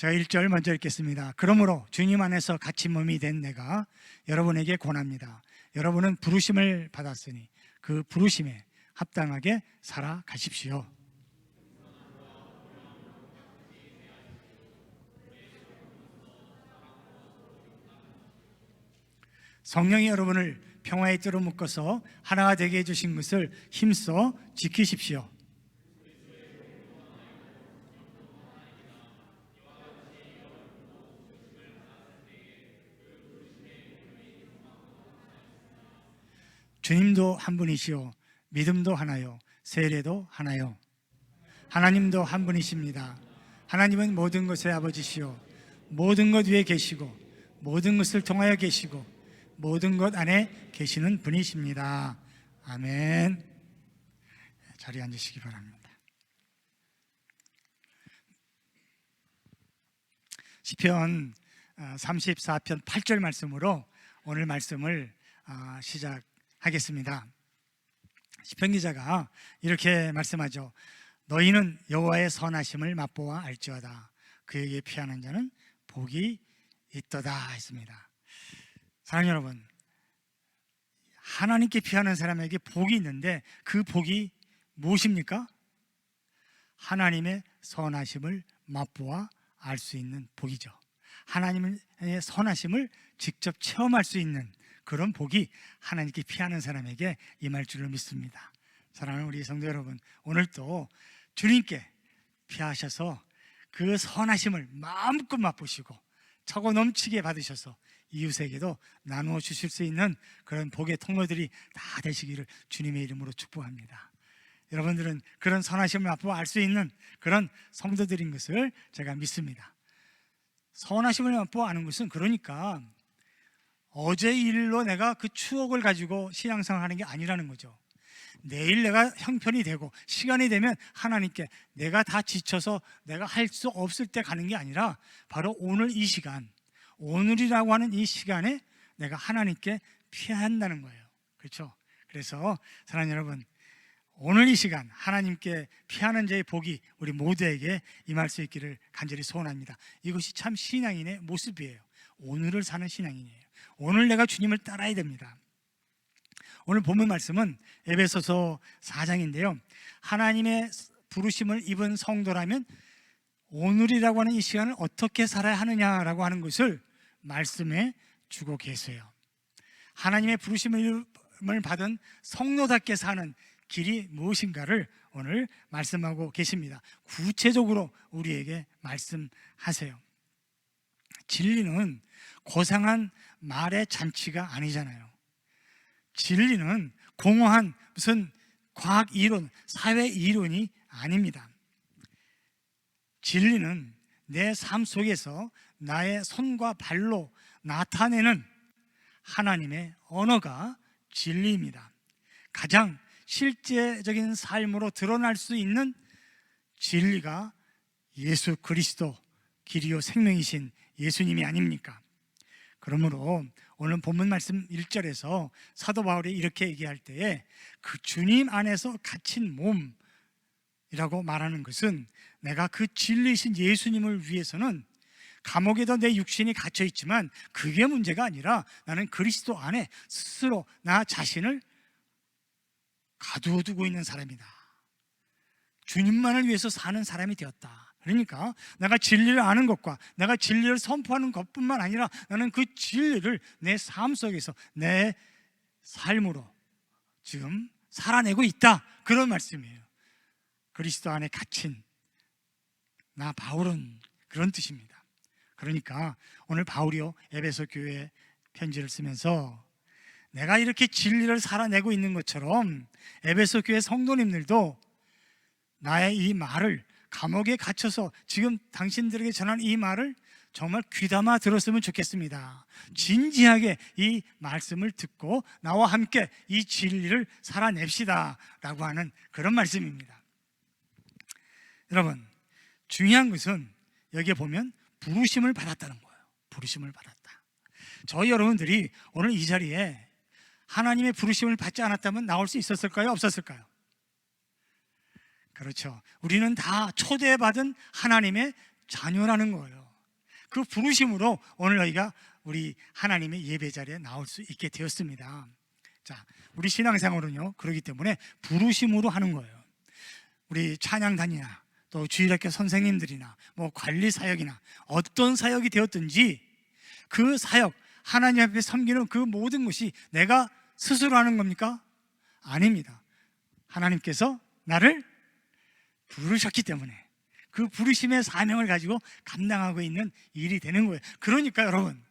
제가 1절 먼저 읽겠습니다. 그러므로 주님 안에서 갇힌 몸이 된 내가 여러분에게 권합니다. 여러분은 부르심을 받았으니 그 부르심에 합당하게 살아가십시오. 성령이 여러분을 평화의 뜰로 묶어서 하나가 되게 해주신 것을 힘써 지키십시오. 주님도 한 분이시요 믿음도 하나요 세례도 하나요. 하나님도 한 분이십니다. 하나님은 모든 것의 아버지시요 모든 것 위에 계시고 모든 것을 통하여 계시고 모든 것 안에 계시는 분이십니다. 아멘. 자리에 앉으시기 바랍니다. 시편 34편 8절 말씀으로 오늘 말씀을 시작하겠습니다. 시편 기자가 이렇게 말씀하죠. 너희는 여호와의 선하심을 맛보아 알지어다. 그에게 피하는 자는 복이 있도다 했습니다. 사랑하는 여러분, 하나님께 피하는 사람에게 복이 있는데 그 복이 무엇입니까? 하나님의 선하심을 맛보아 알 수 있는 복이죠. 하나님의 선하심을 직접 체험할 수 있는 그런 복이 하나님께 피하는 사람에게 임할 줄을 믿습니다. 사랑하는 우리 성도 여러분, 오늘도 주님께 피하셔서 그 선하심을 마음껏 맛보시고 차고 넘치게 받으셔서 이웃에게도 나누어 주실 수 있는 그런 복의 통로들이 다 되시기를 주님의 이름으로 축복합니다. 여러분들은 그런 선하심을 맛보아 알 수 있는 그런 성도들인 것을 제가 믿습니다. 선하심을 맛보아 아는 것은 그러니까 어제 일로 내가 그 추억을 가지고 신앙생활 하는 게 아니라는 거죠. 내일 내가 형편이 되고 시간이 되면 하나님께 내가 다 지쳐서 내가 할 수 없을 때 가는 게 아니라 바로 오늘 이 시간, 오늘이라고 하는 이 시간에 내가 하나님께 피한다는 거예요. 그렇죠? 그래서 사랑하는 여러분, 오늘 이 시간 하나님께 피하는 자의 복이 우리 모두에게 임할 수 있기를 간절히 소원합니다. 이것이 참 신앙인의 모습이에요. 오늘을 사는 신앙인이에요. 오늘 내가 주님을 따라야 됩니다. 오늘 본문 말씀은 에베소서 4장인데요 하나님의 부르심을 입은 성도라면 오늘이라고 하는 이 시간을 어떻게 살아야 하느냐라고 하는 것을 말씀해 주고 계세요. 하나님의 부르심을 받은 성도답게 사는 길이 무엇인가를 오늘 말씀하고 계십니다. 구체적으로 우리에게 말씀하세요. 진리는 고상한 말의 잔치가 아니잖아요. 진리는 공허한 무슨 과학 이론, 사회 이론이 아닙니다. 진리는 내 삶 속에서 나의 손과 발로 나타내는 하나님의 언어가 진리입니다. 가장 실제적인 삶으로 드러날 수 있는 진리가 예수 그리스도 길이요 생명이신 예수님이 아닙니까? 그러므로 오늘 본문 말씀 1절에서 사도 바울이 이렇게 얘기할 때에 그 주님 안에서 갇힌 몸이라고 말하는 것은 내가 그 진리이신 예수님을 위해서는 감옥에도 내 육신이 갇혀 있지만 그게 문제가 아니라 나는 그리스도 안에 스스로 나 자신을 가두어두고 있는 사람이다. 주님만을 위해서 사는 사람이 되었다. 그러니까 내가 진리를 아는 것과 내가 진리를 선포하는 것뿐만 아니라 나는 그 진리를 내 삶 속에서 내 삶으로 지금 살아내고 있다. 그런 말씀이에요. 그리스도 안에 갇힌 나 바울은 그런 뜻입니다. 그러니까 오늘 바울이요 에베소 교회에 편지를 쓰면서 내가 이렇게 진리를 살아내고 있는 것처럼 에베소 교회 성도님들도 나의 이 말을 감옥에 갇혀서 지금 당신들에게 전한 이 말을 정말 귀담아 들었으면 좋겠습니다. 진지하게 이 말씀을 듣고 나와 함께 이 진리를 살아냅시다 라고 하는 그런 말씀입니다. 여러분, 중요한 것은 여기에 보면 부르심을 받았다는 거예요. 부르심을 받았다. 저희 여러분들이 오늘 이 자리에 하나님의 부르심을 받지 않았다면 나올 수 있었을까요? 없었을까요? 그렇죠. 우리는 다 초대받은 하나님의 자녀라는 거예요. 그 부르심으로 오늘 너희가 우리 하나님의 예배 자리에 나올 수 있게 되었습니다. 자, 우리 신앙생활은요, 그렇기 때문에 부르심으로 하는 거예요. 우리 찬양단이나 또 주일학교 선생님들이나 뭐 관리 사역이나 어떤 사역이 되었든지 그 사역, 하나님 앞에 섬기는 그 모든 것이 내가 스스로 하는 겁니까? 아닙니다. 하나님께서 나를 부르셨기 때문에 그 부르심의 사명을 가지고 감당하고 있는 일이 되는 거예요. 그러니까 여러분,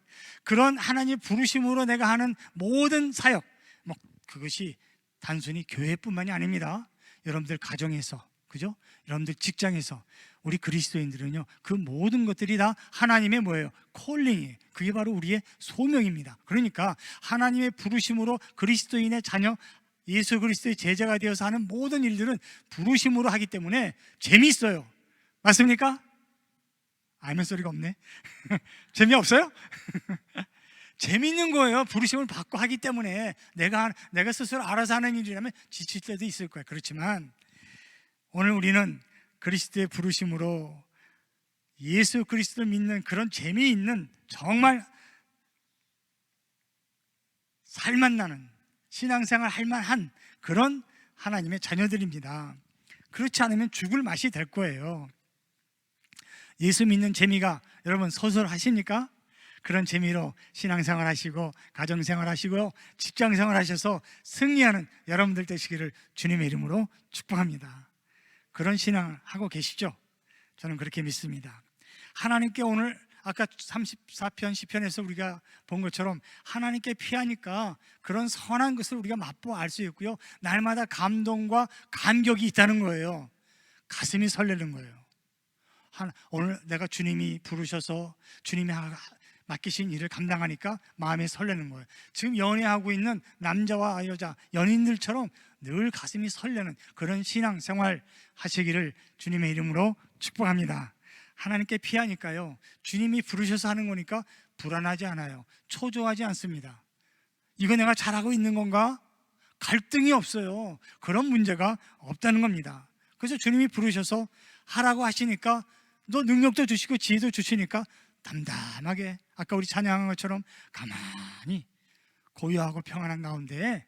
그런 하나님의 부르심으로 내가 하는 모든 사역, 뭐 그것이 단순히 교회뿐만이 아닙니다. 여러분들 가정에서, 그죠? 여러분들 직장에서, 우리 그리스도인들은요, 그 모든 것들이 다 하나님의 뭐예요? 콜링이에요. 그게 바로 우리의 소명입니다. 그러니까 하나님의 부르심으로 그리스도인의 자녀, 예수 그리스도의 제자가 되어서 하는 모든 일들은 부르심으로 하기 때문에 재미있어요. 맞습니까? 아멘 소리가 없네. 재미없어요? 재미있는 거예요. 부르심을 받고 하기 때문에 내가 스스로 알아서 하는 일이라면 지칠 때도 있을 거예요. 그렇지만 오늘 우리는 그리스도의 부르심으로 예수 그리스도를 믿는 그런 재미있는, 정말 살맛나는 신앙생활 할 만한 그런 하나님의 자녀들입니다. 그렇지 않으면 죽을 맛이 될 거예요. 예수 믿는 재미가 여러분 서술하십니까? 그런 재미로 신앙생활 하시고 가정생활 하시고 직장생활 하셔서 승리하는 여러분들 되시기를 주님의 이름으로 축복합니다. 그런 신앙을 하고 계시죠? 저는 그렇게 믿습니다. 하나님께 오늘 아까 34편 시편에서 우리가 본 것처럼 하나님께 피하니까 그런 선한 것을 우리가 맛보아 알 수 있고요, 날마다 감동과 감격이 있다는 거예요. 가슴이 설레는 거예요. 오늘 내가 주님이 부르셔서 주님이 맡기신 일을 감당하니까 마음이 설레는 거예요. 지금 연애하고 있는 남자와 여자 연인들처럼 늘 가슴이 설레는 그런 신앙생활 하시기를 주님의 이름으로 축복합니다. 하나님께 피하니까요, 주님이 부르셔서 하는 거니까 불안하지 않아요. 초조하지 않습니다. 이거 내가 잘하고 있는 건가? 갈등이 없어요. 그런 문제가 없다는 겁니다. 그래서 주님이 부르셔서 하라고 하시니까, 너 능력도 주시고 지혜도 주시니까 담담하게, 아까 우리 찬양한 것처럼 가만히 고요하고 평안한 가운데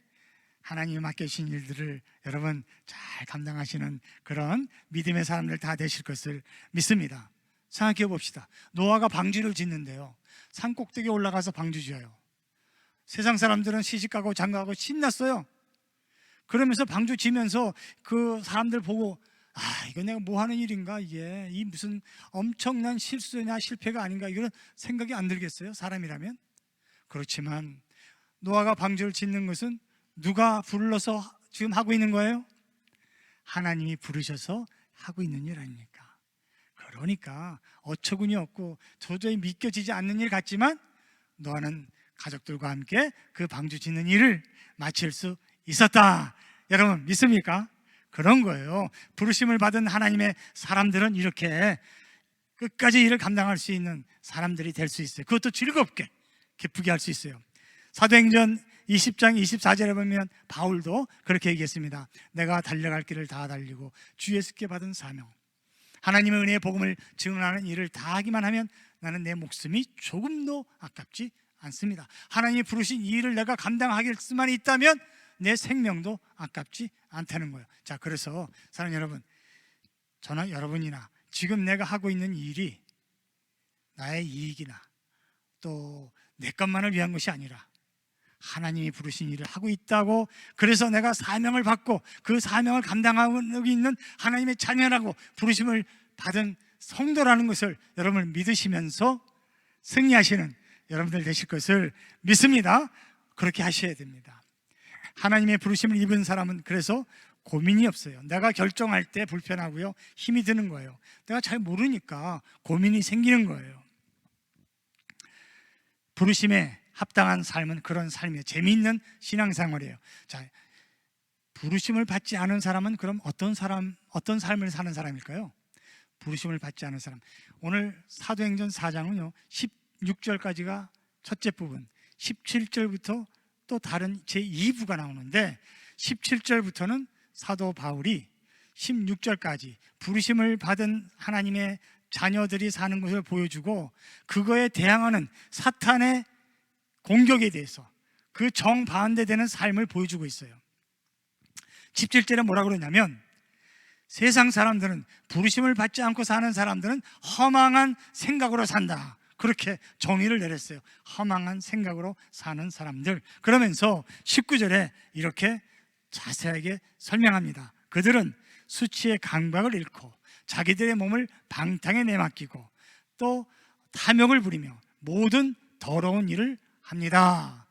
하나님이 맡겨주신 일들을 여러분 잘 감당하시는 그런 믿음의 사람들 다 되실 것을 믿습니다. 생각해 봅시다. 노아가 방주를 짓는데요, 산 꼭대기에 올라가서 방주 지어요. 세상 사람들은 시집가고 장가가고 신났어요. 그러면서 방주 지면서 그 사람들 보고, 이거 내가 뭐 하는 일인가, 이게 이 무슨 엄청난 실수냐 실패가 아닌가, 이런 생각이 안 들겠어요, 사람이라면? 그렇지만 노아가 방주를 짓는 것은 누가 불러서 지금 하고 있는 거예요? 하나님이 부르셔서 하고 있는 일 아닙니까? 그러니까 어처구니 없고 도저히 믿겨지지 않는 일 같지만 노아는 가족들과 함께 그 방주 짓는 일을 마칠 수 있었다. 여러분 믿습니까? 그런 거예요. 부르심을 받은 하나님의 사람들은 이렇게 끝까지 일을 감당할 수 있는 사람들이 될 수 있어요. 그것도 즐겁게, 기쁘게 할 수 있어요. 사도행전 20장 24절에 보면 바울도 그렇게 얘기했습니다. 내가 달려갈 길을 다 달리고 주 예수께 받은 사명, 하나님의 은혜의 복음을 증언하는 일을 다 하기만 하면 나는 내 목숨이 조금도 아깝지 않습니다. 하나님이 부르신 이 일을 내가 감당하길 수만 있다면 내 생명도 아깝지 않다는 거예요. 자, 그래서 사랑하는 여러분, 저나 여러분이나 지금 내가 하고 있는 일이 나의 이익이나 또 내 것만을 위한 것이 아니라 하나님이 부르신 일을 하고 있다고, 그래서 내가 사명을 받고 그 사명을 감당하고 있는 하나님의 자녀라고 부르심을 받은 성도라는 것을 여러분을 믿으시면서 승리하시는 여러분들 되실 것을 믿습니다. 그렇게 하셔야 됩니다. 하나님의 부르심을 입은 사람은 그래서 고민이 없어요. 내가 결정할 때 불편하고요, 힘이 드는 거예요. 내가 잘 모르니까 고민이 생기는 거예요. 부르심에 합당한 삶은 그런 삶이에요. 재미있는 신앙생활이에요. 자, 부르심을 받지 않은 사람은 그럼 어떤 삶을 사는 사람일까요? 부르심을 받지 않은 사람. 오늘 사도행전 4장은요 16절까지가 첫째 부분, 17절부터 또 다른 제2부가 나오는데 17절부터는 사도 바울이 16절까지 부르심을 받은 하나님의 자녀들이 사는 것을 보여주고 그거에 대항하는 사탄의 공격에 대해서 그 정반대되는 삶을 보여주고 있어요. 17절에 뭐라고 그러냐면 세상 사람들은 부르심을 받지 않고 사는 사람들은 허망한 생각으로 산다. 그렇게 정의를 내렸어요. 허망한 생각으로 사는 사람들. 그러면서 19절에 이렇게 자세하게 설명합니다. 그들은 수치의 강박을 잃고 자기들의 몸을 방탕에 내맡기고 또 탐욕을 부리며 모든 더러운 일을 합니다.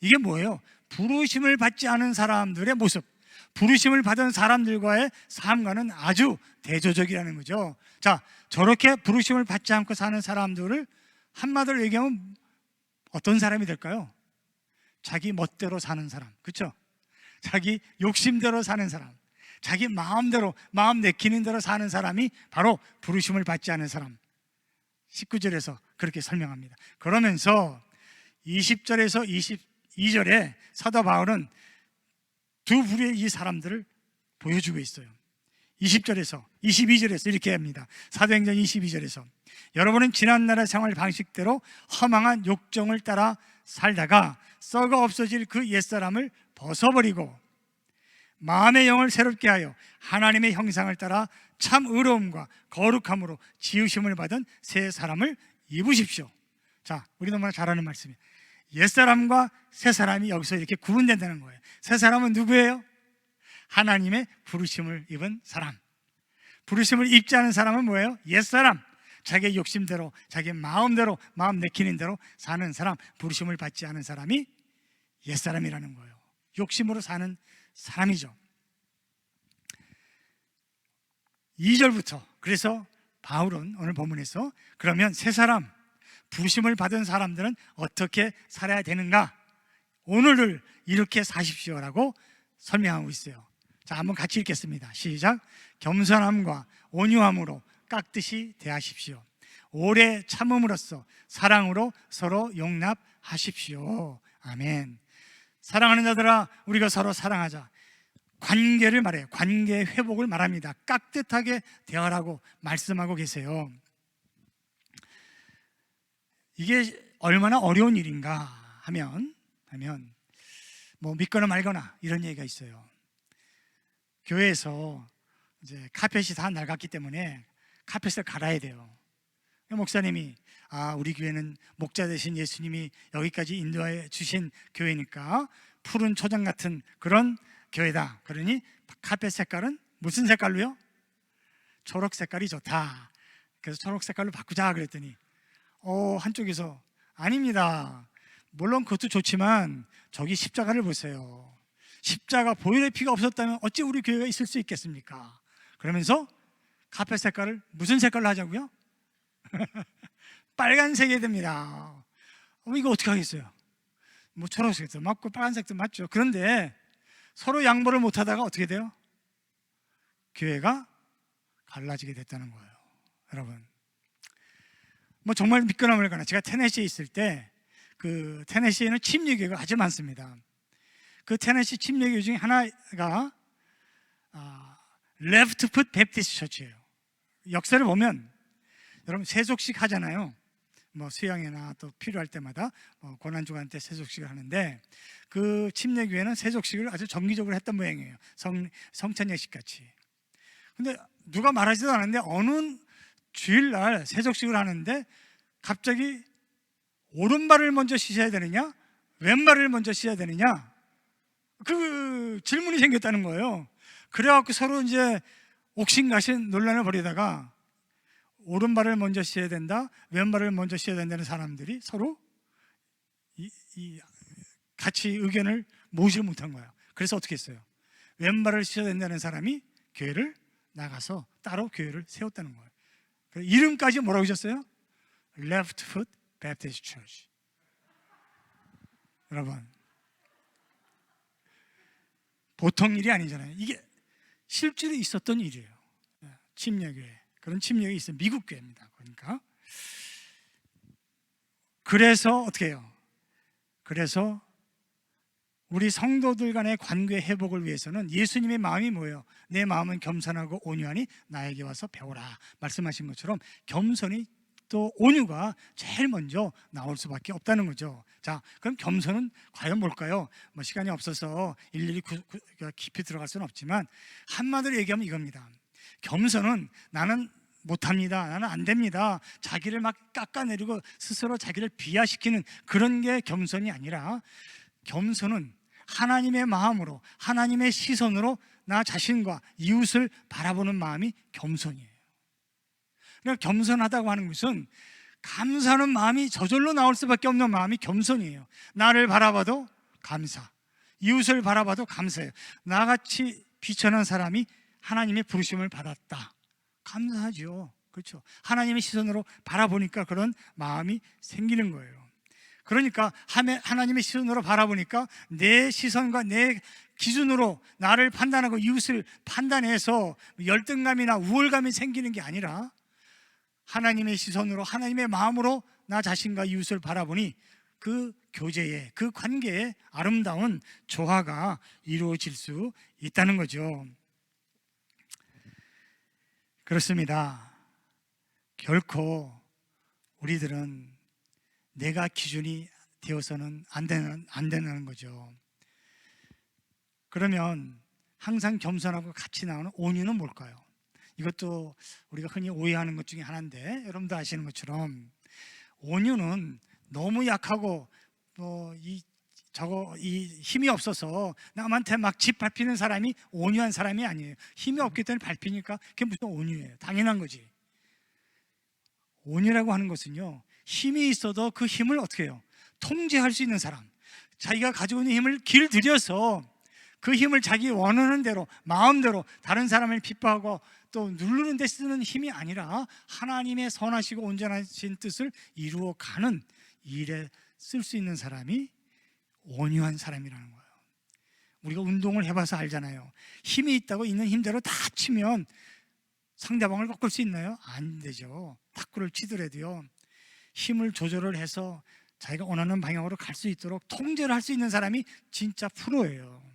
이게 뭐예요? 부르심을 받지 않은 사람들의 모습, 부르심을 받은 사람들과의 삶과는 아주 대조적이라는 거죠. 자, 저렇게 부르심을 받지 않고 사는 사람들을 한마디로 얘기하면 어떤 사람이 될까요? 자기 멋대로 사는 사람, 그렇죠? 자기 욕심대로 사는 사람, 자기 마음대로, 마음 내키는 대로 사는 사람이 바로 부르심을 받지 않은 사람. 19절에서 그렇게 설명합니다. 그러면서 20절에서 22절에 사도 바울은 두 부류의 이 사람들을 보여주고 있어요. 20절에서 22절에서 이렇게 합니다. 사도행전 22절에서 여러분은 지난날의 생활 방식대로 허망한 욕정을 따라 살다가 썩어 없어질 그 옛사람을 벗어버리고 마음의 영을 새롭게 하여 하나님의 형상을 따라 참 의로움과 거룩함으로 지으심을 받은 새 사람을 입으십시오. 자, 우리 너무나 잘 아는 말씀이에요. 옛사람과 새 사람이 여기서 이렇게 구분된다는 거예요. 새 사람은 누구예요? 하나님의 부르심을 입은 사람. 부르심을 입지 않은 사람은 뭐예요? 옛사람. 자기의 욕심대로, 자기의 마음대로, 마음 내키는 대로 사는 사람, 부르심을 받지 않은 사람이 옛사람이라는 거예요. 욕심으로 사는 사람이죠. 2절부터 그래서 바울은 오늘 본문에서 그러면 새 사람, 부르심을 받은 사람들은 어떻게 살아야 되는가? 오늘을 이렇게 사십시오라고 설명하고 있어요. 자, 한번 같이 읽겠습니다. 시작. 겸손함과 온유함으로 깍듯이 대하십시오. 오래 참음으로써 사랑으로 서로 용납하십시오. 아멘. 사랑하는 자들아, 우리가 서로 사랑하자. 관계를 말해요. 관계 회복을 말합니다. 깍듯하게 대하라고 말씀하고 계세요. 이게 얼마나 어려운 일인가 하면 뭐 믿거나 말거나 이런 얘기가 있어요. 교회에서 이제 카펫이 다 낡았기 때문에 카펫을 갈아야 돼요. 목사님이 우리 교회는 목자 되신 예수님이 여기까지 인도해 주신 교회니까 푸른 초장 같은 그런 교회다. 그러니 카펫 색깔은 무슨 색깔로요? 초록 색깔이 좋다. 그래서 초록 색깔로 바꾸자 그랬더니 한쪽에서 아닙니다. 물론 그것도 좋지만 저기 십자가를 보세요. 십자가 보혈의 피가 없었다면 어찌 우리 교회가 있을 수 있겠습니까? 그러면서 카펫 색깔을 무슨 색깔로 하자고요? 빨간색이 됩니다. 이거 어떻게 하겠어요? 뭐 초록색도 맞고 빨간색도 맞죠. 그런데 서로 양보를 못하다가 어떻게 돼요? 교회가 갈라지게 됐다는 거예요. 여러분, 뭐 정말 믿거나 말거나 제가 테네시에 있을 때 그 테네시에는 침례교회가 아주 많습니다. 그 테네시 침례교회 중에 하나가 레프트 풋 베프티스트 처치예요. 역사를 보면 여러분 세속식 하잖아요. 뭐 수양회나 또 필요할 때마다 고난주간 때 세속식을 하는데 그 침례교회는 세속식을 아주 정기적으로 했던 모양이에요. 성찬예식 같이. 근데 누가 말하지도 않았는데 어느 주일날 세속식을 하는데 갑자기 오른발을 먼저 씻어야 되느냐 왼발을 먼저 씻어야 되느냐 그 질문이 생겼다는 거예요. 그래갖고 서로 이제 옥신각신 논란을 벌이다가 오른발을 먼저 씻어야 된다, 왼발을 먼저 씻어야 된다는 사람들이 서로 같이 의견을 모으지 못한 거예요. 그래서 어떻게 했어요? 왼발을 씻어야 된다는 사람이 교회를 나가서 따로 교회를 세웠다는 거예요. 이름까지 뭐라고 하셨어요? Left Foot Baptist Church. 여러분, 보통 일이 아니잖아요. 이게 실제로 있었던 일이에요. 침례교회, 그런 침례가 있어요. 미국 교회입니다. 그러니까 그래서 어떻게 해요? 그래서 우리 성도들 간의 관계 회복을 위해서는 예수님의 마음이 뭐예요? 내 마음은 겸손하고 온유하니 나에게 와서 배우라 말씀하신 것처럼 겸손이 또 온유가 제일 먼저 나올 수밖에 없다는 거죠. 자, 그럼 겸손은 과연 뭘까요? 뭐 시간이 없어서 일일이 깊이 들어갈 수는 없지만 한마디로 얘기하면 이겁니다. 겸손은 나는 못합니다, 나는 안 됩니다, 자기를 막 깎아내리고 스스로 자기를 비하시키는 그런 게 겸손이 아니라, 겸손은 하나님의 마음으로, 하나님의 시선으로 나 자신과 이웃을 바라보는 마음이 겸손이에요. 그러니까 겸손하다고 하는 것은 감사하는 마음이 저절로 나올 수밖에 없는 마음이 겸손이에요. 나를 바라봐도 감사, 이웃을 바라봐도 감사해요. 나같이 비천한 사람이 하나님의 부르심을 받았다, 감사하죠. 그렇죠? 하나님의 시선으로 바라보니까 그런 마음이 생기는 거예요. 그러니까 하나님의 시선으로 바라보니까 내 시선과 내 기준으로 나를 판단하고 이웃을 판단해서 열등감이나 우월감이 생기는 게 아니라 하나님의 시선으로, 하나님의 마음으로 나 자신과 이웃을 바라보니 그 교제에, 그 관계에 아름다운 조화가 이루어질 수 있다는 거죠. 그렇습니다. 결코 우리들은 내가 기준이 되어서는 안 되는 거죠. 그러면 항상 겸손하고 같이 나오는 온유는 뭘까요? 이것도 우리가 흔히 오해하는 것 중에 하나인데, 여러분도 아시는 것처럼 온유는 너무 약하고 이 힘이 없어서 남한테 막 짓밟히는 사람이 온유한 사람이 아니에요. 힘이 없기 때문에 밟히니까 그게 무슨 온유예요? 당연한 거지. 온유라고 하는 것은요, 힘이 있어도 그 힘을 어떻게 해요? 통제할 수 있는 사람, 자기가 가지고 있는 힘을 길들여서 그 힘을 자기 원하는 대로, 마음대로 다른 사람을 핍박하고 또 누르는 데 쓰는 힘이 아니라 하나님의 선하시고 온전하신 뜻을 이루어가는 일에 쓸 수 있는 사람이 온유한 사람이라는 거예요. 우리가 운동을 해봐서 알잖아요. 힘이 있다고 있는 힘대로 다 치면 상대방을 바꿀 수 있나요? 안 되죠. 탁구를 치더라도요, 힘을 조절을 해서 자기가 원하는 방향으로 갈 수 있도록 통제를 할 수 있는 사람이 진짜 프로예요.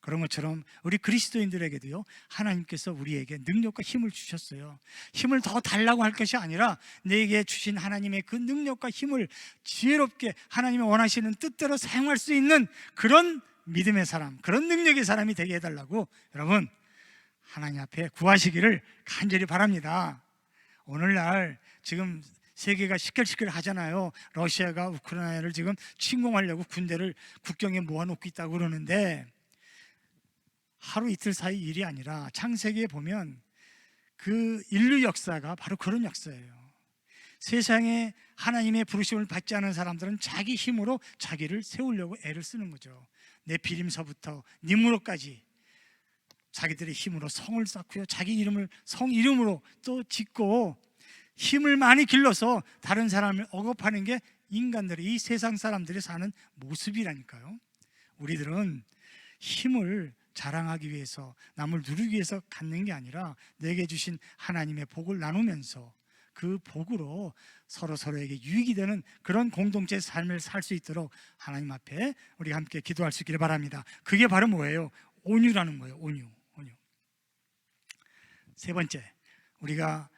그런 것처럼 우리 그리스도인들에게도요, 하나님께서 우리에게 능력과 힘을 주셨어요. 힘을 더 달라고 할 것이 아니라 내게 주신 하나님의 그 능력과 힘을 지혜롭게 하나님이 원하시는 뜻대로 사용할 수 있는 그런 믿음의 사람, 그런 능력의 사람이 되게 해달라고 여러분 하나님 앞에 구하시기를 간절히 바랍니다. 오늘날 지금 세계가 시끌시끌 하잖아요. 러시아가 우크라이나를 지금 침공하려고 군대를 국경에 모아놓고 있다고 그러는데, 하루 이틀 사이 일이 아니라 창세기에 보면 그 인류 역사가 바로 그런 역사예요. 세상에 하나님의 부르심을 받지 않은 사람들은 자기 힘으로 자기를 세우려고 애를 쓰는 거죠. 네피림서부터 니므롯까지 자기들의 힘으로 성을 쌓고요, 자기 이름을 성 이름으로 또 짓고 힘을 많이 길러서 다른 사람을 억압하는 게 인간들이, 이 세상 사람들이 사는 모습이라니까요. 우리들은 힘을 자랑하기 위해서, 남을 누르기 위해서 갖는 게 아니라 내게 주신 하나님의 복을 나누면서 그 복으로 서로에게 유익이 되는 그런 공동체의 삶을 살 수 있도록 하나님 앞에 우리 함께 기도할 수 있기를 바랍니다. 그게 바로 뭐예요? 온유라는 거예요. 온유. 세 번째, 우리가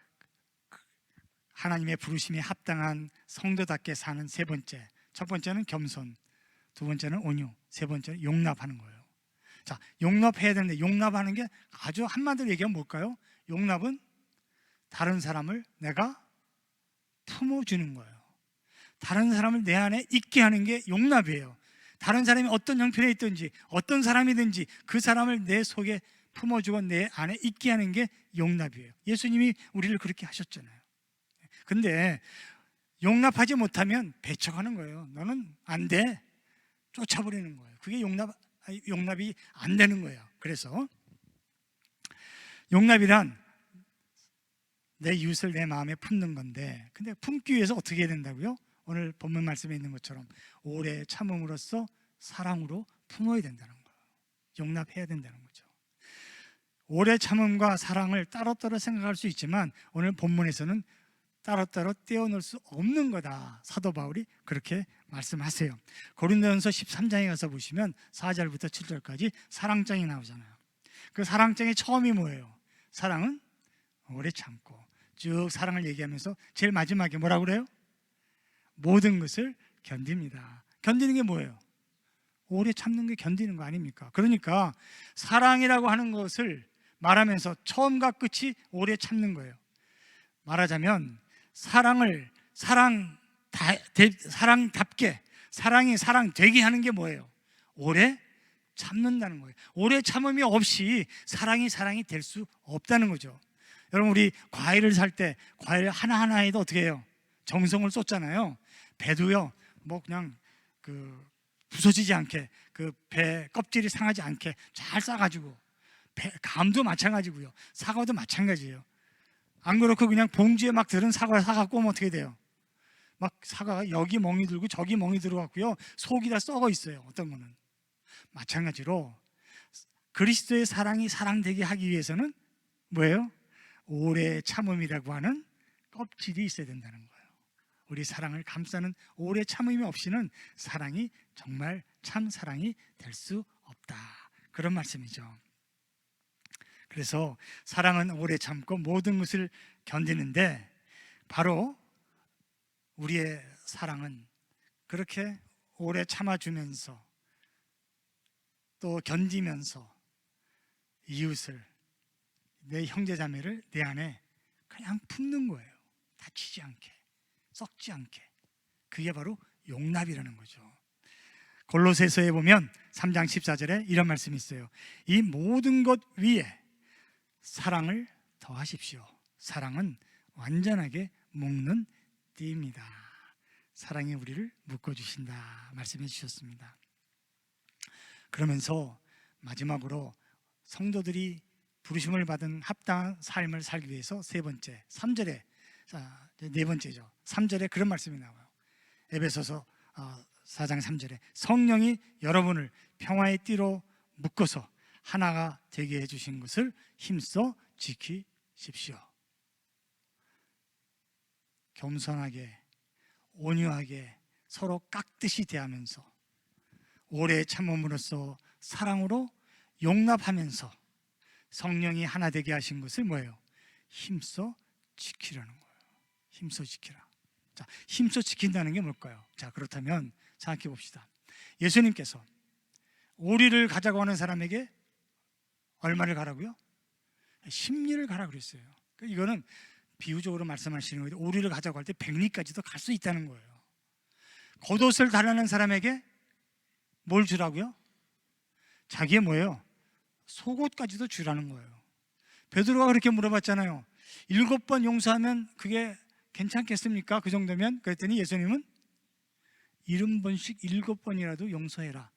하나님의 부르심에 합당한 성도답게 사는 세 번째, 첫 번째는 겸손, 두 번째는 온유, 세 번째는 용납하는 거예요. 자, 용납해야 되는데, 용납하는 게 아주 한마디로 얘기하면 뭘까요? 용납은 다른 사람을 내가 품어주는 거예요. 다른 사람을 내 안에 있게 하는 게 용납이에요. 다른 사람이 어떤 형편에 있든지 어떤 사람이든지 그 사람을 내 속에 품어주고 내 안에 있게 하는 게 용납이에요. 예수님이 우리를 그렇게 하셨잖아요. 근데 용납하지 못하면 배척하는 거예요. 너는 안 돼, 쫓아버리는 거예요. 그게 용납이 안 되는 거예요. 그래서 용납이란 내 이웃을 내 마음에 품는 건데, 근데 품기 위해서 어떻게 해야 된다고요? 오늘 본문 말씀에 있는 것처럼 오래 참음으로써 사랑으로 품어야 된다는 거예요. 용납해야 된다는 거죠. 오래 참음과 사랑을 따로따로 생각할 수 있지만 오늘 본문에서는 따로따로 떼어놓을 수 없는 거다, 사도 바울이 그렇게 말씀하세요. 고린도전서 13장에 가서 보시면 4절부터 7절까지 사랑장이 나오잖아요. 그 사랑장의 처음이 뭐예요? 사랑은 오래 참고, 쭉 사랑을 얘기하면서 제일 마지막에 뭐라고 그래요? 모든 것을 견딥니다. 견디는 게 뭐예요? 오래 참는 게 견디는 거 아닙니까? 그러니까 사랑이라고 하는 것을 말하면서 처음과 끝이 오래 참는 거예요. 말하자면 사랑답게, 사랑이 사랑되게 하는 게 뭐예요? 오래 참는다는 거예요. 오래 참음이 없이 사랑이 될 수 없다는 거죠. 여러분, 우리 과일을 살 때 과일 하나하나에도 어떻게 해요? 정성을 쏟잖아요. 배도요, 뭐 그냥 부서지지 않게, 배 껍질이 상하지 않게 잘 싸가지고, 감도 마찬가지고요, 사과도 마찬가지예요. 안 그렇고 그냥 봉지에 막 들은 사과 사갖고 오면 어떻게 돼요? 막 사과가 여기 멍이 들고 저기 멍이 들어갔고요, 속이 다 썩어 있어요. 어떤 거는. 마찬가지로 그리스도의 사랑이 사랑되게 하기 위해서는 뭐예요? 오래 참음이라고 하는 껍질이 있어야 된다는 거예요. 우리 사랑을 감싸는 오래 참음이 없이는 사랑이 정말 참 사랑이 될 수 없다, 그런 말씀이죠. 그래서 사랑은 오래 참고 모든 것을 견디는데, 바로 우리의 사랑은 그렇게 오래 참아주면서 또 견디면서 이웃을, 내 형제자매를 내 안에 그냥 품는 거예요. 다치지 않게, 썩지 않게. 그게 바로 용납이라는 거죠. 골로새서에 보면 3장 14절에 이런 말씀이 있어요. 이 모든 것 위에 사랑을 더하십시오. 사랑은 완전하게 묶는 띠입니다. 사랑이 우리를 묶어주신다 말씀해 주셨습니다. 그러면서 마지막으로 성도들이 부르심을 받은 합당한 삶을 살기 위해서 세 번째, 3절에, 네 번째죠. 3절에 그런 말씀이 나와요. 에베소서 4장 3절에 성령이 여러분을 평화의 띠로 묶어서 하나가 되게 해주신 것을 힘써 지키십시오. 겸손하게, 온유하게 서로 깍듯이 대하면서, 오래 참음으로써 사랑으로 용납하면서 성령이 하나 되게 하신 것을 뭐예요? 힘써 지키라는 거예요. 힘써 지키라. 자, 힘써 지킨다는 게 뭘까요? 자, 그렇다면 생각해 봅시다. 예수님께서 오리를 가자고 하는 사람에게 얼마를 가라고요? 10리를 가라 그랬어요. 이거는 비유적으로 말씀하시는 거예요. 오리를 가자고 할 때 100리까지도 갈 수 있다는 거예요. 겉옷을 달라는 사람에게 뭘 주라고요? 자기의 뭐예요? 속옷까지도 주라는 거예요. 베드로가 그렇게 물어봤잖아요. 7번 용서하면 그게 괜찮겠습니까? 그 정도면? 그랬더니 예수님은 70번씩 7번이라도 용서해라.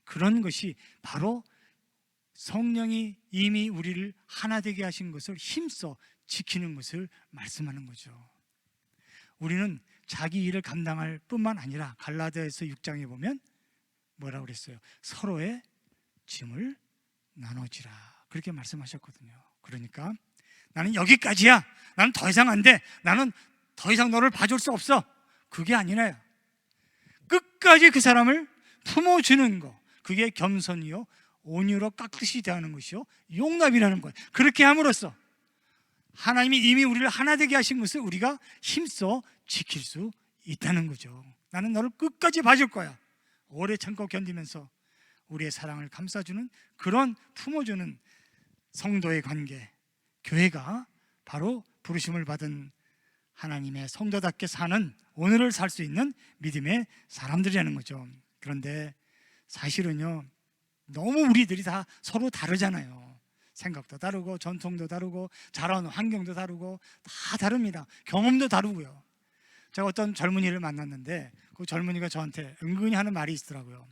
그런 것이 바로 성령이 이미 우리를 하나 되게 하신 것을 힘써 지키는 것을 말씀하는 거죠. 우리는 자기 일을 감당할 뿐만 아니라 갈라디아서 6장에 보면 뭐라고 그랬어요? 서로의 짐을 나눠지라, 그렇게 말씀하셨거든요. 그러니까 나는 여기까지야, 나는 더 이상 안 돼, 나는 더 이상 너를 봐줄 수 없어, 그게 아니라요. 끝까지 그 사람을 품어주는 거, 그게 겸손이요 온유로 깍듯이 대하는 것이요 용납이라는 거예요. 그렇게 함으로써 하나님이 이미 우리를 하나 되게 하신 것을 우리가 힘써 지킬 수 있다는 거죠. 나는 너를 끝까지 봐줄 거야. 오래 참고 견디면서 우리의 사랑을 감싸주는, 그런 품어주는 성도의 관계, 교회가 바로 부르심을 받은 하나님의 성도답게 사는, 오늘을 살 수 있는 믿음의 사람들이라는 거죠. 그런데 사실은요, 너무 우리들이 다 서로 다르잖아요. 생각도 다르고 전통도 다르고 자라온 환경도 다르고 다 다릅니다. 경험도 다르고요. 제가 어떤 젊은이를 만났는데 그 젊은이가 저한테 은근히 하는 말이 있더라고요.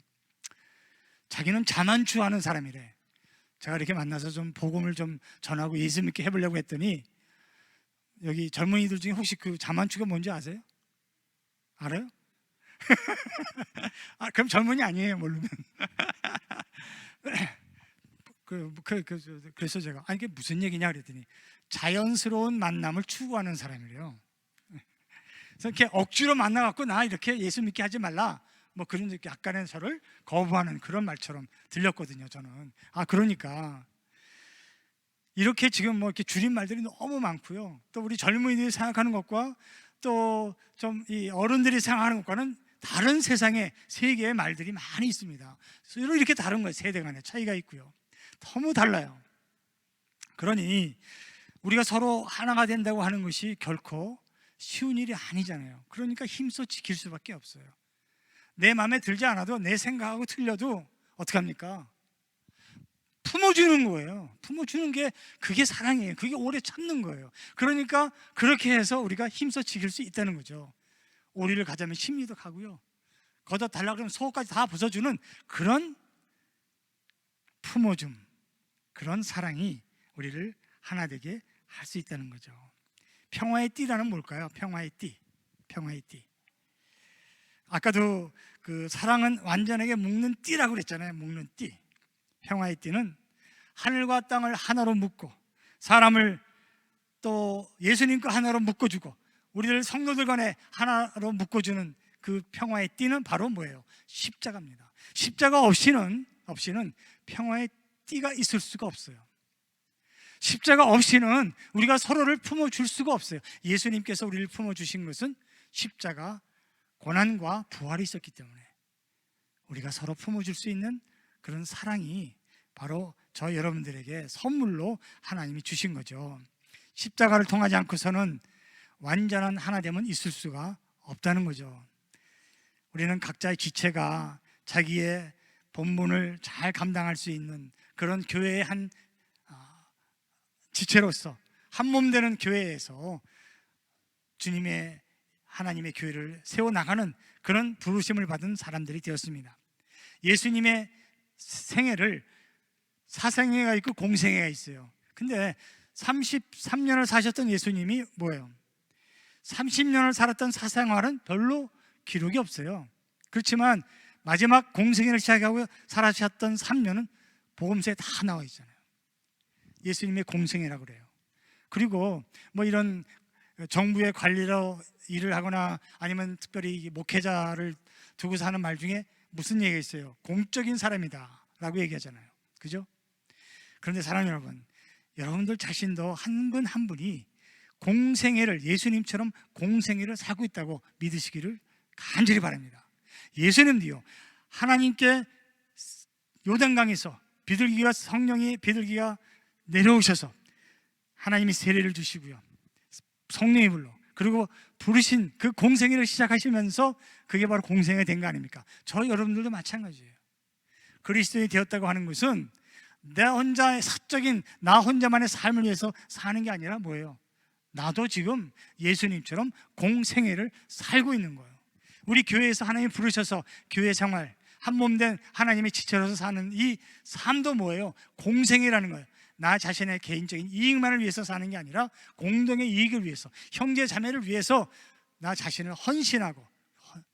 자기는 자만추하는 사람이래. 제가 이렇게 만나서 좀 복음을 좀 전하고 예수 믿게 해보려고 했더니, 여기 젊은이들 중에 혹시 그 자만추가 뭔지 아세요? 알아요? 그럼 젊은이 아니에요, 모르면. 그래서 제가 이게 무슨 얘기냐 그랬더니 자연스러운 만남을 추구하는 사람이래요. 그래서 이렇게 억지로 만나갖고 나 이렇게 예수 믿게 하지 말라, 뭐 그런 약간의 저를 거부하는 그런 말처럼 들렸거든요. 저는 그러니까 이렇게 지금 뭐 이렇게 줄임말들이 너무 많고요. 또 우리 젊은이들이 생각하는 것과 또 좀 이 어른들이 생각하는 것과는 다른 세상의 세계의 말들이 많이 있습니다. 이렇게 다른 거예요. 세대 간의 차이가 있고요. 너무 달라요. 그러니 우리가 서로 하나가 된다고 하는 것이 결코 쉬운 일이 아니잖아요. 그러니까 힘써 지킬 수밖에 없어요. 내 마음에 들지 않아도 내 생각하고 틀려도 어떡합니까? 품어주는 거예요. 품어주는 게 그게 사랑이에요. 그게 오래 참는 거예요. 그러니까 그렇게 해서 우리가 힘써 지킬 수 있다는 거죠. 오리를 가자면 심리도 가고요. 걷어 달라 그러면 속까지 다 벗어주는 그런 품어줌, 그런 사랑이 우리를 하나 되게 할 수 있다는 거죠. 평화의 띠라는 뭘까요? 평화의 띠. 평화의 띠. 아까도 그 사랑은 완전하게 묶는 띠라고 그랬잖아요. 묶는 띠. 평화의 띠는 하늘과 땅을 하나로 묶고 사람을 또 예수님과 하나로 묶어주고 우리들 성도들 간에 하나로 묶어주는 그 평화의 띠는 바로 뭐예요? 십자가입니다. 십자가 없이는 평화의 띠가 있을 수가 없어요. 십자가 없이는 우리가 서로를 품어줄 수가 없어요. 예수님께서 우리를 품어주신 것은 십자가 고난과 부활이 있었기 때문에 우리가 서로 품어줄 수 있는 그런 사랑이 바로 저 여러분들에게 선물로 하나님이 주신 거죠. 십자가를 통하지 않고서는 완전한 하나됨은 있을 수가 없다는 거죠. 우리는 각자의 지체가 자기의 본분을 잘 감당할 수 있는 그런 교회의 한 지체로서 한 몸 되는 교회에서 주님의 하나님의 교회를 세워나가는 그런 부르심을 받은 사람들이 되었습니다. 예수님의 생애를 사생애가 있고 공생애가 있어요. 근데 33년을 사셨던 예수님이 뭐예요? 30년을 살았던 사생활은 별로 기록이 없어요. 그렇지만 마지막 공생애를 시작하고 살아셨던 3년은 복음서에 다 나와 있잖아요. 예수님의 공생애라고 그래요. 그리고 뭐 이런 정부의 관리로 일을 하거나 아니면 특별히 목회자를 두고 사는 말 중에 무슨 얘기가 있어요? 공적인 사람이다 라고 얘기하잖아요. 그죠? 그런데 사랑하는 여러분, 여러분들 자신도 한 분 한 분이 공생애를 예수님처럼 공생애를 살고 있다고 믿으시기를 간절히 바랍니다. 예수님도요, 하나님께 요단강에서 비둘기가 내려오셔서 하나님이 세례를 주시고요, 성령이 불러 그리고 부르신 그 공생애를 시작하시면서 그게 바로 공생애 된 거 아닙니까? 저 여러분들도 마찬가지예요. 그리스도인이 되었다고 하는 것은 내 혼자의 사적인 나 혼자만의 삶을 위해서 사는 게 아니라 뭐예요? 나도 지금 예수님처럼 공생애를 살고 있는 거예요. 우리 교회에서 하나님이 부르셔서 교회 생활 한 몸 된 하나님의 지체로서 사는 이 삶도 뭐예요? 공생애라는 거예요. 나 자신의 개인적인 이익만을 위해서 사는 게 아니라 공동의 이익을 위해서, 형제 자매를 위해서 나 자신을 헌신하고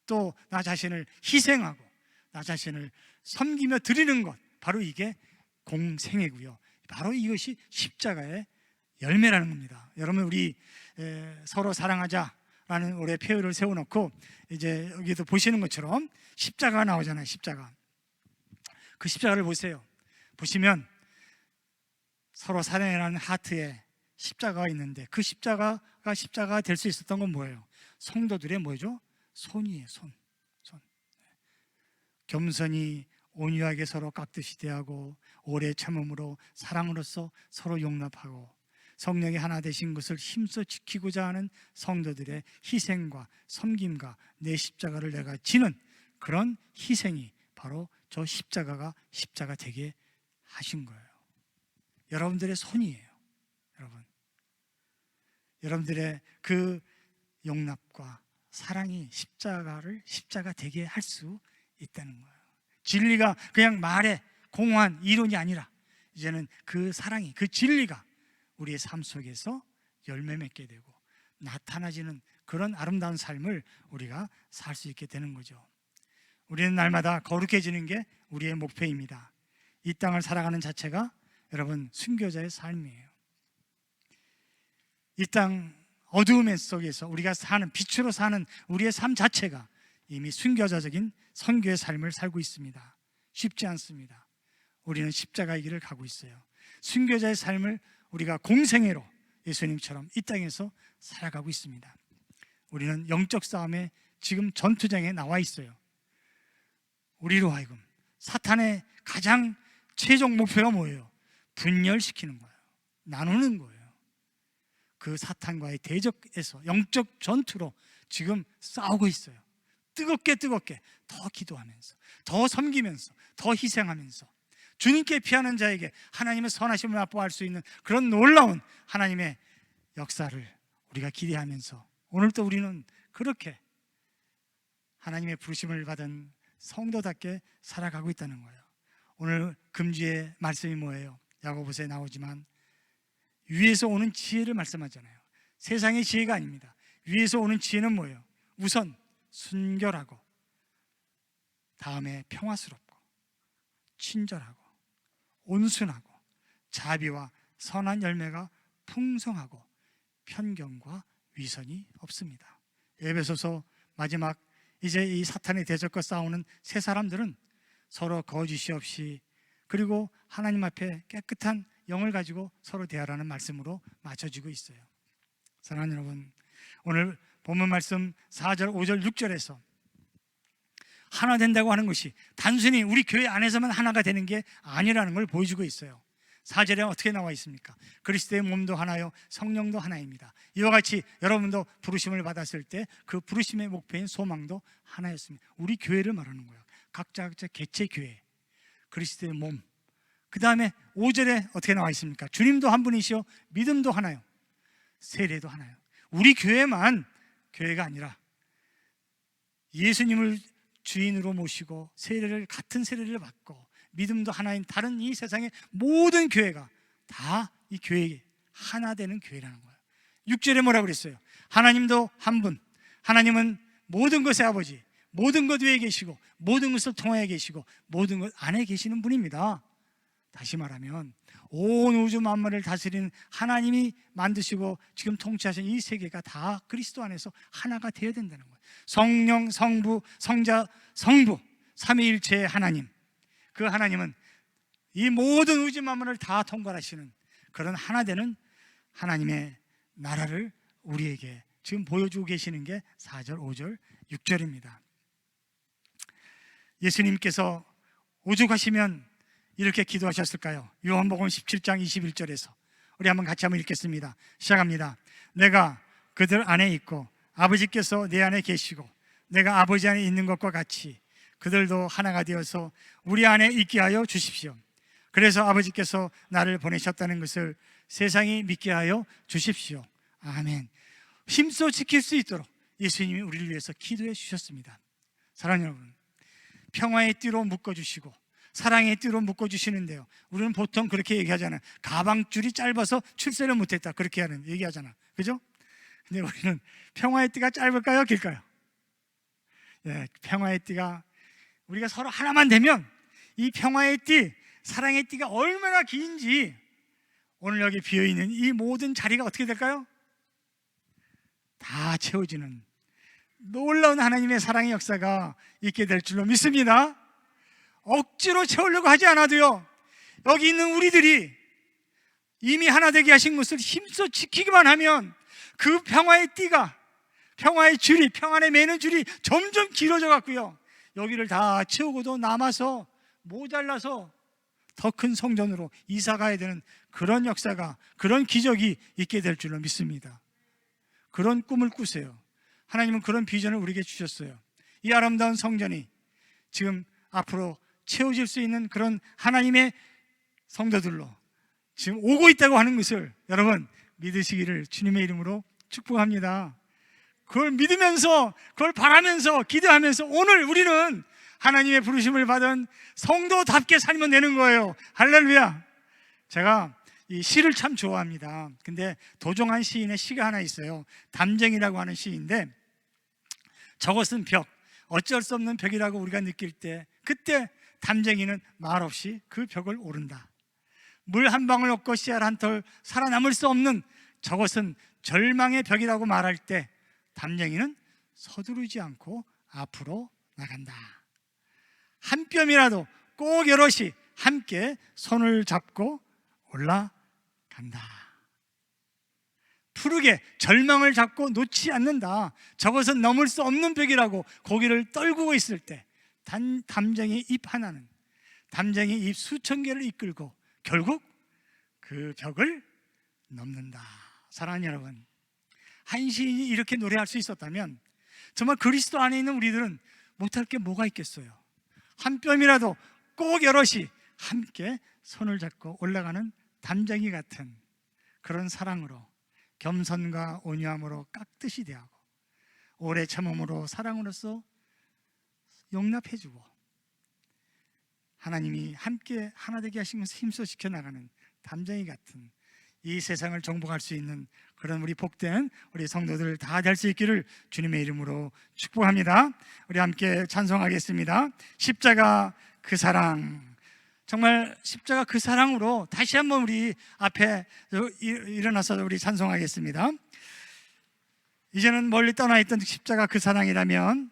또 나 자신을 희생하고 나 자신을 섬기며 드리는 것, 바로 이게 공생애고요. 바로 이것이 십자가의 열매라는 겁니다. 여러분, 우리 서로 사랑하자라는 올해 표어를 세워놓고 이제 여기도 보시는 것처럼 십자가가 나오잖아요. 십자가. 그 십자가를 보세요. 보시면 서로 사랑이라는 하트에 십자가가 있는데 그 십자가가 될 수 있었던 건 뭐예요? 성도들의 뭐죠? 손이에요. 손. 겸손히 온유하게 서로 깍듯이 대하고 오래 참음으로 사랑으로서 서로 용납하고 성령이 하나 되신 것을 힘써 지키고자 하는 성도들의 희생과 섬김과 내 십자가를 내가 지는 그런 희생이 바로 저 십자가가 십자가 되게 하신 거예요. 여러분들의 손이에요. 여러분들의 그 용납과 사랑이 십자가 되게 할 수 있다는 거예요. 진리가 그냥 말에 공허한 이론이 아니라 이제는 그 사랑이, 그 진리가 우리의 삶 속에서 열매 맺게 되고 나타나지는 그런 아름다운 삶을 우리가 살 수 있게 되는 거죠. 우리는 날마다 거룩해지는 게 우리의 목표입니다. 이 땅을 살아가는 자체가 여러분 순교자의 삶이에요. 이 땅 어두움 속에서 우리가 사는, 빛으로 사는 우리의 삶 자체가 이미 순교자적인 선교의 삶을 살고 있습니다. 쉽지 않습니다. 우리는 십자가의 길을 가고 있어요. 순교자의 삶을 우리가 공생애로 예수님처럼 이 땅에서 살아가고 있습니다. 우리는 영적 싸움에 지금 전투장에 나와 있어요. 우리로 하여금 사탄의 가장 최종 목표가 뭐예요? 분열시키는 거예요. 나누는 거예요. 그 사탄과의 대적에서 영적 전투로 지금 싸우고 있어요. 뜨겁게 더 기도하면서, 더 섬기면서, 더 희생하면서 주님께 피하는 자에게 하나님의 선하심을 맛보아 할 수 있는 그런 놀라운 하나님의 역사를 우리가 기대하면서 오늘도 우리는 그렇게 하나님의 부르심을 받은 성도답게 살아가고 있다는 거예요. 오늘 금주의 말씀이 뭐예요? 야고보서에 나오지만 위에서 오는 지혜를 말씀하잖아요. 세상의 지혜가 아닙니다. 위에서 오는 지혜는 뭐예요? 우선 순결하고, 다음에 평화스럽고, 친절하고, 온순하고, 자비와 선한 열매가 풍성하고, 편견과 위선이 없습니다. 에베소서 마지막 이제 이 사탄의 대적과 싸우는 세 사람들은 서로 거짓이 없이, 그리고 하나님 앞에 깨끗한 영을 가지고 서로 대하라는 말씀으로 맞춰지고 있어요. 사랑하는 여러분, 오늘 본문 말씀 4절, 5절, 6절에서 하나 된다고 하는 것이 단순히 우리 교회 안에서만 하나가 되는 게 아니라는 걸 보여주고 있어요. 4절에 어떻게 나와 있습니까? 그리스도의 몸도 하나요, 성령도 하나입니다. 이와 같이 여러분도 부르심을 받았을 때 그 부르심의 목표인 소망도 하나였습니다. 우리 교회를 말하는 거예요. 각자 개체 교회, 그리스도의 몸. 그 다음에 5절에 어떻게 나와 있습니까? 주님도 한 분이시요, 믿음도 하나요, 세례도 하나요. 우리 교회만 교회가 아니라 예수님을 주인으로 모시고 같은 세례를 받고 믿음도 하나인 다른 이 세상의 모든 교회가 다 이 교회에 하나 되는 교회라는 거예요. 6절에 뭐라고 그랬어요? 하나님도 한 분, 하나님은 모든 것의 아버지, 모든 것 위에 계시고 모든 것을 통하여 계시고 모든 것 안에 계시는 분입니다. 다시 말하면 온 우주 만물을 다스리는 하나님이 만드시고 지금 통치하신 이 세계가 다 그리스도 안에서 하나가 되어야 된다는 거예요. 성령, 성부, 성자, 성부, 삼위일체의 하나님, 그 하나님은 이 모든 우주 만물을 다 통괄하시는 그런 하나 되는 하나님의 나라를 우리에게 지금 보여주고 계시는 게 4절, 5절, 6절입니다. 예수님께서 오죽하시면 이렇게 기도하셨을까요? 요한복음 17장 21절에서 우리 한번 같이 한번 읽겠습니다. 시작합니다. 내가 그들 안에 있고 아버지께서 내 안에 계시고 내가 아버지 안에 있는 것과 같이 그들도 하나가 되어서 우리 안에 있게 하여 주십시오. 그래서 아버지께서 나를 보내셨다는 것을 세상이 믿게 하여 주십시오. 아멘. 힘써 지킬 수 있도록 예수님이 우리를 위해서 기도해 주셨습니다. 사랑하는 여러분, 평화의 띠로 묶어주시고 사랑의 띠로 묶어주시는데요, 우리는 보통 그렇게 얘기하잖아요. 가방줄이 짧아서 출세를 못했다, 그렇게 얘기하잖아, 그죠? 근데 우리는 평화의 띠가 짧을까요, 길까요? 예, 평화의 띠가 우리가 서로 하나만 되면 이 평화의 띠, 사랑의 띠가 얼마나 긴지 오늘 여기 비어있는 이 모든 자리가 어떻게 될까요? 다 채워지는 놀라운 하나님의 사랑의 역사가 있게 될 줄로 믿습니다. 억지로 채우려고 하지 않아도요, 여기 있는 우리들이 이미 하나 되게 하신 것을 힘써 지키기만 하면 그 평화의 띠가, 평화의 줄이, 평안에 매는 줄이 점점 길어져 갖고요, 여기를 다 채우고도 남아서 모자라서 더 큰 성전으로 이사 가야 되는 그런 역사가, 그런 기적이 있게 될 줄로 믿습니다. 그런 꿈을 꾸세요. 하나님은 그런 비전을 우리에게 주셨어요. 이 아름다운 성전이 지금 앞으로 채워질 수 있는 그런 하나님의 성도들로 지금 오고 있다고 하는 것을 여러분 믿으시기를 주님의 이름으로 축복합니다. 그걸 믿으면서, 그걸 바라면서, 기도하면서 오늘 우리는 하나님의 부르심을 받은 성도답게 살면 되는 거예요. 할렐루야. 제가 이 시를 참 좋아합니다. 근데 도종한 시인의 시가 하나 있어요. 담쟁이라고 하는 시인데, 저것은 벽, 어쩔 수 없는 벽이라고 우리가 느낄 때, 그때 담쟁이는 말없이 그 벽을 오른다. 물 한 방울 없고 씨알 한 톨 살아남을 수 없는 저것은 절망의 벽이라고 말할 때 담쟁이는 서두르지 않고 앞으로 나간다. 한 뼘이라도 꼭 여럿이 함께 손을 잡고 올라간다. 푸르게 절망을 잡고 놓지 않는다. 저것은 넘을 수 없는 벽이라고 고개를 떨구고 있을 때 담쟁이 잎 하나는 담쟁이 잎 수천 개를 이끌고 결국 그 벽을 넘는다. 사랑하는 여러분, 한 시인이 이렇게 노래할 수 있었다면 정말 그리스도 안에 있는 우리들은 못할 게 뭐가 있겠어요. 한 뼘이라도 꼭 여럿이 함께 손을 잡고 올라가는 담쟁이 같은 그런 사랑으로, 겸손과 온유함으로 깍듯이 대하고 오래 참음으로 사랑으로서 용납해주고 하나님이 함께 하나 되게 하시면서 힘써시켜 나가는 담쟁이 같은 이 세상을 정복할 수 있는 그런 우리 복된 우리 성도들 다 될 수 있기를 주님의 이름으로 축복합니다. 우리 함께 찬송하겠습니다. 십자가 그 사랑. 정말 십자가 그 사랑으로 다시 한번 우리 앞에 일어나서 우리 찬송하겠습니다. 이제는 멀리 떠나 있던 십자가 그 사랑이라면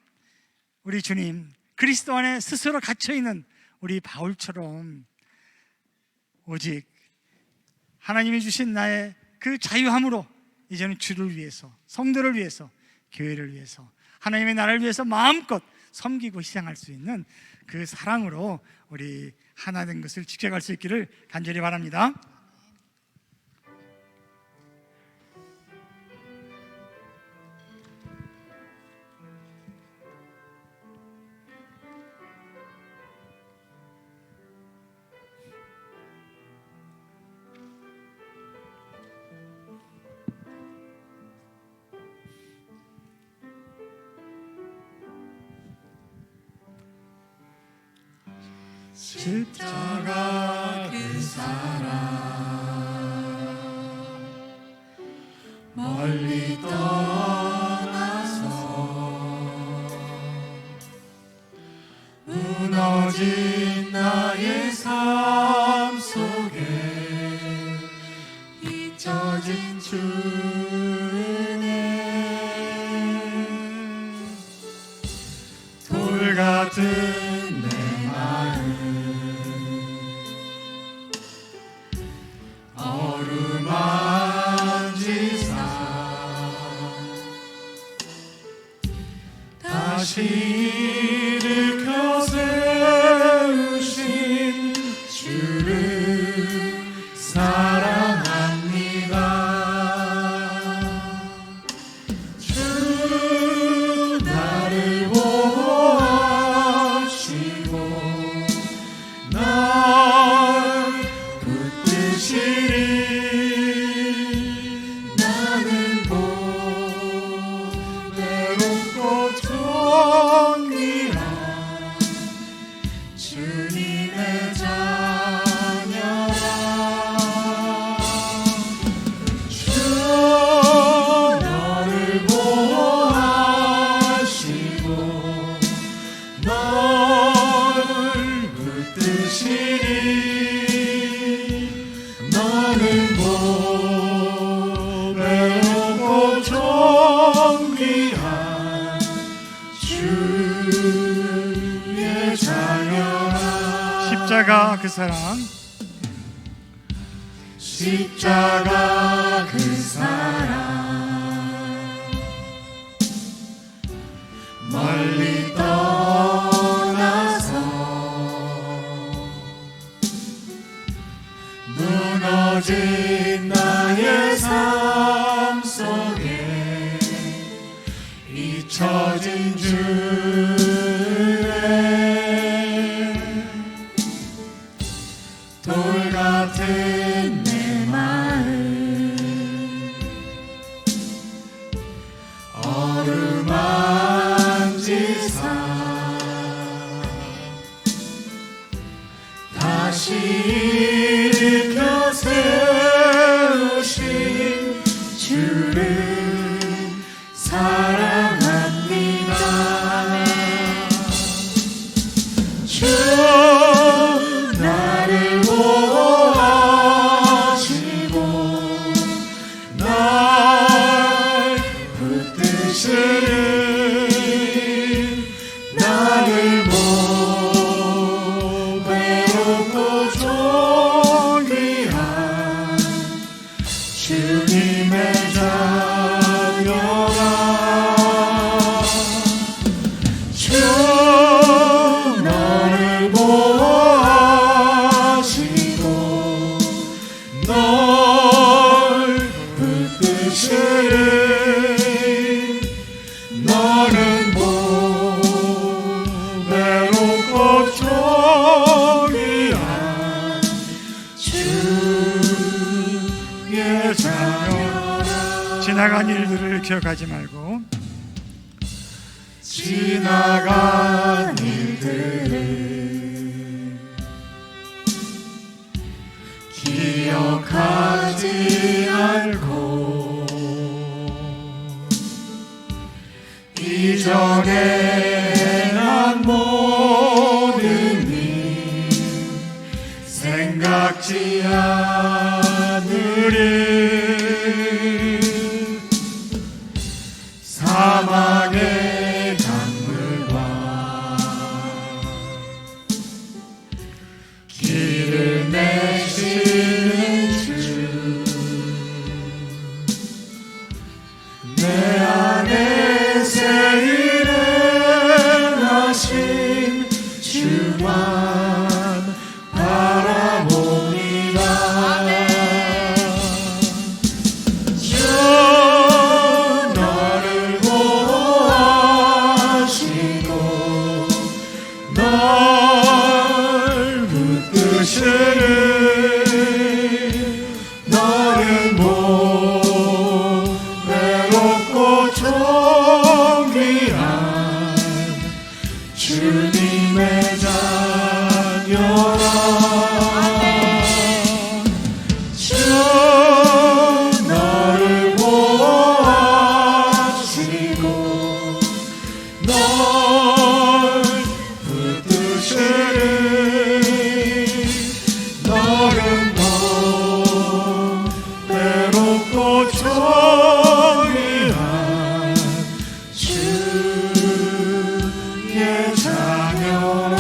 우리 주님 그리스도 안에 스스로 갇혀있는 우리 바울처럼 오직 하나님이 주신 나의 그 자유함으로 이제는 주를 위해서, 성도를 위해서, 교회를 위해서, 하나님의 나라를 위해서 마음껏 섬기고 희생할 수 있는 그 사랑으로 우리 하나 된 것을 지켜갈 수 있기를 간절히 바랍니다. 십자가 그 사랑 멀리 떠나서 무너진 나의 삶 속에 잊혀진 주의 돌 같은 내 다시 일으켜 세우신 주를 사랑합니다. 주 나를 보호하시고 날 붙드시리. 나는 외롭고 정의라 주님의 자녀라. 주 너를 보호하시고 널 붙드시리. 너는 외롭고 정의한 주의 자녀라. 십자가 그 사랑. 십자가 그 사랑 멀리 떠나서 무너진 나의 삶 속에 잊혀진 주의 돌 같은 내 마음 어루만지사 다시 일으켜 세우신 주를 사랑합니다. 주 나를 보호하시고 날 붙드시리. 지나간 일들을 기억하지 말고 지나간 일들을 기억하지 않고 이전에 난 모든 일 생각지 않으리 사막의 강물과 길을 내시는 주 내 안에 새 일을 하신 주만 바라봅니다. 주 너를 보호하시고 널 붙드시리 너는 외롭고 존귀한 주님의 자녀라. 주 너를 보호하시고 널 붙드시리 너는 외롭고 존귀한 주의 자녀라.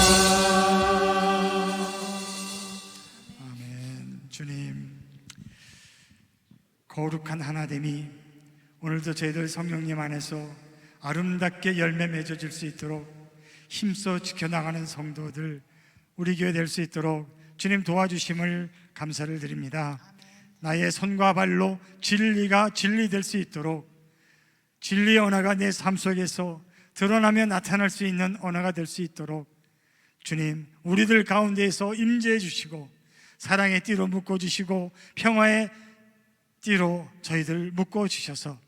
아멘. 주님, 거룩한 하나됨이 오늘도 저희들 성령님 안에서 아름답게 열매 맺어질 수 있도록 힘써 지켜나가는 성도들 우리 교회 될 수 있도록 주님 도와주심을 감사를 드립니다. 나의 손과 발로 진리가 진리될 수 있도록 진리의 언어가 내 삶 속에서 드러나며 나타날 수 있는 언어가 될 수 있도록 주님 우리들 가운데에서 임재해 주시고 사랑의 띠로 묶어주시고 평화의 띠로 저희들 묶어주셔서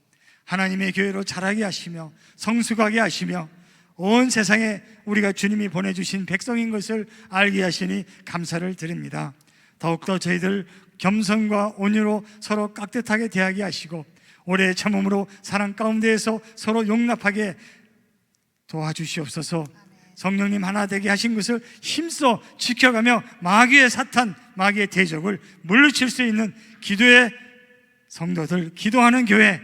하나님의 교회로 자라게 하시며 성숙하게 하시며 온 세상에 우리가 주님이 보내주신 백성인 것을 알게 하시니 감사를 드립니다. 더욱더 저희들 겸손과 온유로 서로 깍듯하게 대하게 하시고 올해의 참음으로 사랑 가운데에서 서로 용납하게 도와주시옵소서. 성령님 하나 되게 하신 것을 힘써 지켜가며 마귀의 사탄, 마귀의 대적을 물리칠 수 있는 기도의 성도들, 기도하는 교회,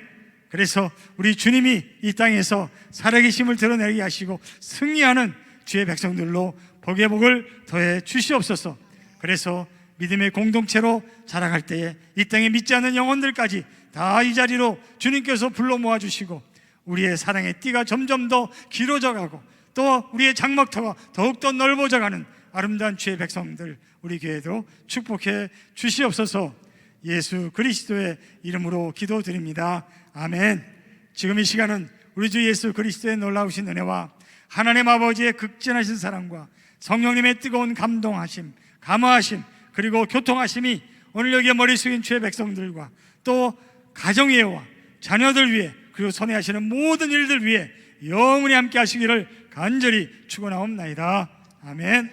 그래서 우리 주님이 이 땅에서 살아계심을 드러내게 하시고 승리하는 주의 백성들로 복의 복을 더해 주시옵소서. 그래서 믿음의 공동체로 자라갈 때에 이 땅에 믿지 않는 영혼들까지 다 이 자리로 주님께서 불러 모아주시고 우리의 사랑의 띠가 점점 더 길어져 가고 또 우리의 장막터가 더욱더 넓어져 가는 아름다운 주의 백성들 우리 교회도 축복해 주시옵소서. 예수 그리스도의 이름으로 기도드립니다. 아멘. 지금 이 시간은 우리 주 예수 그리스도의 놀라우신 은혜와 하나님 아버지의 극진하신 사랑과 성령님의 뜨거운 감동하심, 감화하심, 그리고 교통하심이 오늘 여기에 머리 숙인 주의 백성들과 또 가정예와 자녀들 위해 그리고 선회하시는 모든 일들 위해 영원히 함께 하시기를 간절히 축원하옵나이다. 아멘.